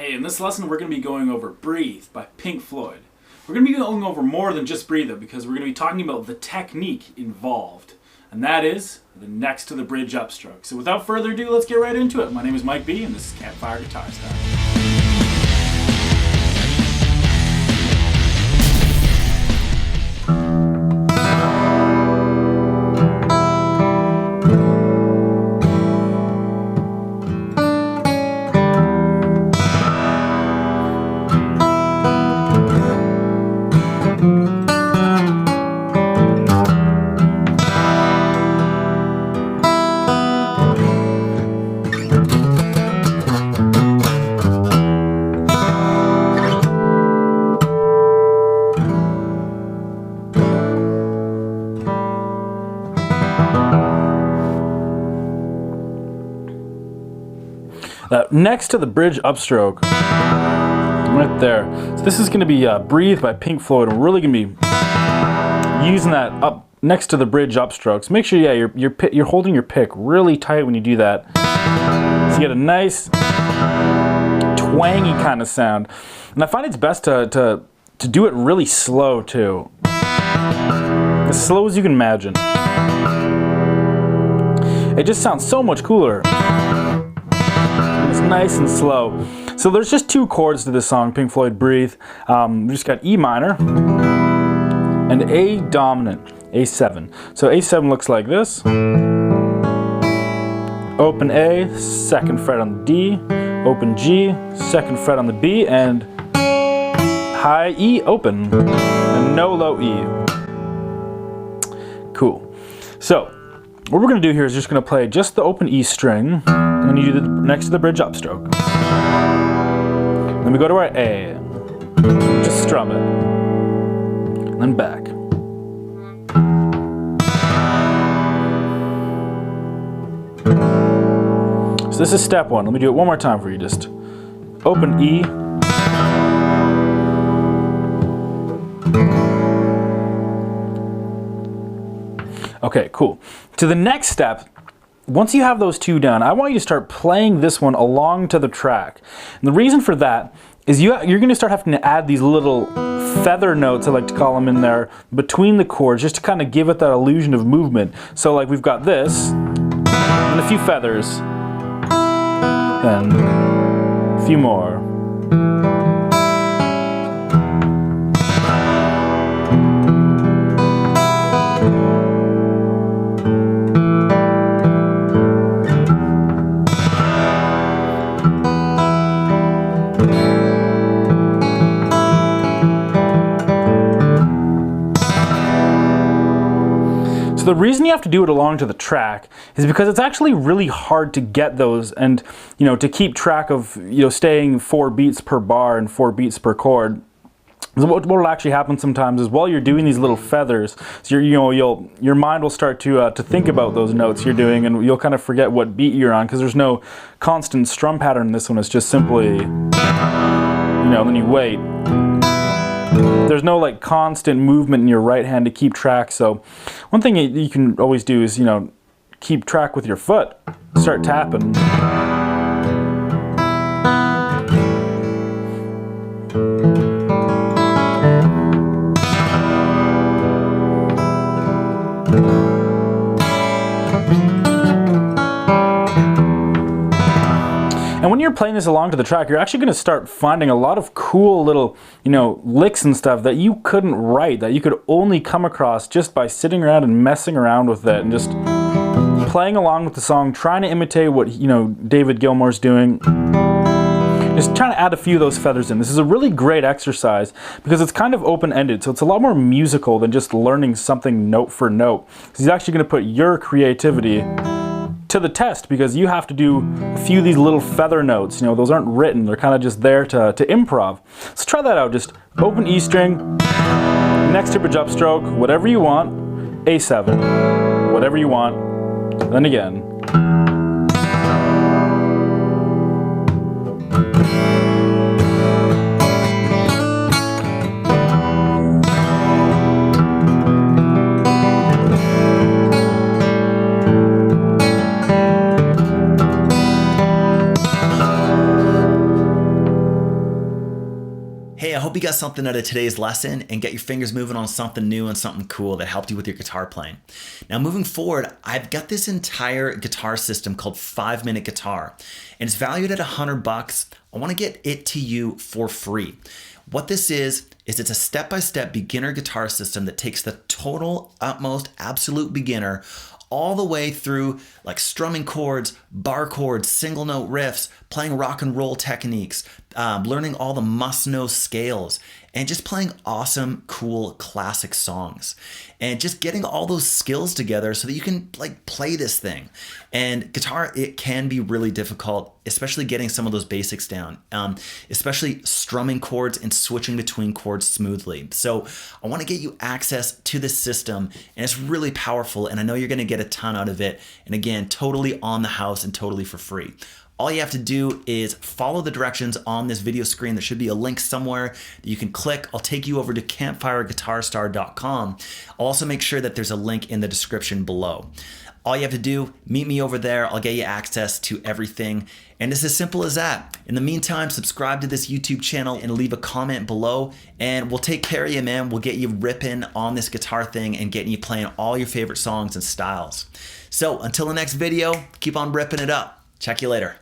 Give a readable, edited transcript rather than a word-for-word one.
Hey, in this lesson we're going to be going over Breathe by Pink Floyd. We're going to be going over more than just Breathe though, because we're going to be talking about the technique involved. And that is the next to the bridge upstroke. So without further ado, let's get right into it. My name is Mike B and this is Campfire Guitar Style. Next to the bridge upstroke, right there. So this is going to be Breathe by Pink Floyd. We're really going to be using that up next to the bridge upstrokes. Make sure, yeah, you're holding your pick really tight when you do that. So you get a nice twangy kind of sound. And I find it's best to do it really slow too, as slow as you can imagine. It just sounds so much cooler. It's nice and slow. So there's just two chords to this song, Pink Floyd Breathe. We just got E minor and A dominant, A7. So A7 looks like this. Open A, second fret on the D, open G, second fret on the B, and high E open, and no low E. Cool. So what we're going to do here is just going to play just the open E string, and you do the next to the bridge upstroke. Then we go to our A, just strum it, and then back. So this is step one. Let me do it one more time for you. Just open E, okay, cool. To the next step, once you have those two done, I want you to start playing this one along to the track. And the reason for that is you're going to start having to add these little feather notes, I like to call them, in there between the chords, just to kind of give it that illusion of movement. So like we've got this, and a few feathers, then a few more. The reason you have to do it along to the track is because it's actually really hard to get those and, you know, to keep track of, you know, staying 4 beats per bar and 4 beats per chord. So what will actually happen sometimes is while you're doing these little feathers, so your mind will start to think about those notes you're doing, and you'll kind of forget what beat you're on because there's no constant strum pattern in this one. It's just simply, you know, then you wait. There's no like constant movement in your right hand to keep track. So one thing you can always do is, you know, keep track with your foot. Start tapping. And when you're playing this along to the track, you're actually going to start finding a lot of cool little, you know, licks and stuff that you couldn't write, that you could only come across just by sitting around and messing around with it and just playing along with the song, trying to imitate what, you know, David Gilmour's doing. Just trying to add a few of those feathers in. This is a really great exercise because it's kind of open-ended, so it's a lot more musical than just learning something note for note. He's actually going to put your creativity to the test because you have to do a few of these little feather notes. You know, those aren't written, they're kind of just there to improv. So try that out. Just open E string, next to bridge upstroke, whatever you want, A7, whatever you want, then again. Hey, I hope you got something out of today's lesson and get your fingers moving on something new and something cool that helped you with your guitar playing. Now, moving forward, I've got this entire guitar system called 5-Minute Guitar, and it's valued at $100. I want to get it to you for free. What this is it's a step-by-step beginner guitar system that takes the total, utmost, absolute beginner all the way through like strumming chords, bar chords, single note riffs, playing rock and roll techniques, learning all the must-know scales, and just playing awesome, cool, classic songs. And just getting all those skills together so that you can like play this thing. And guitar, it can be really difficult, especially getting some of those basics down, especially strumming chords and switching between chords smoothly. So I want to get you access to this system, and it's really powerful, and I know you're going to get a ton out of it. And again, totally on the house and totally for free. All you have to do is follow the directions on this video screen. There should be a link somewhere that you can click. I'll take you over to campfireguitarstar.com. I'll also make sure that there's a link in the description below. All you have to do, meet me over there. I'll get you access to everything. And it's as simple as that. In the meantime, subscribe to this YouTube channel and leave a comment below, and we'll take care of you, man. We'll get you ripping on this guitar thing and getting you playing all your favorite songs and styles. So until the next video, keep on ripping it up. Check you later.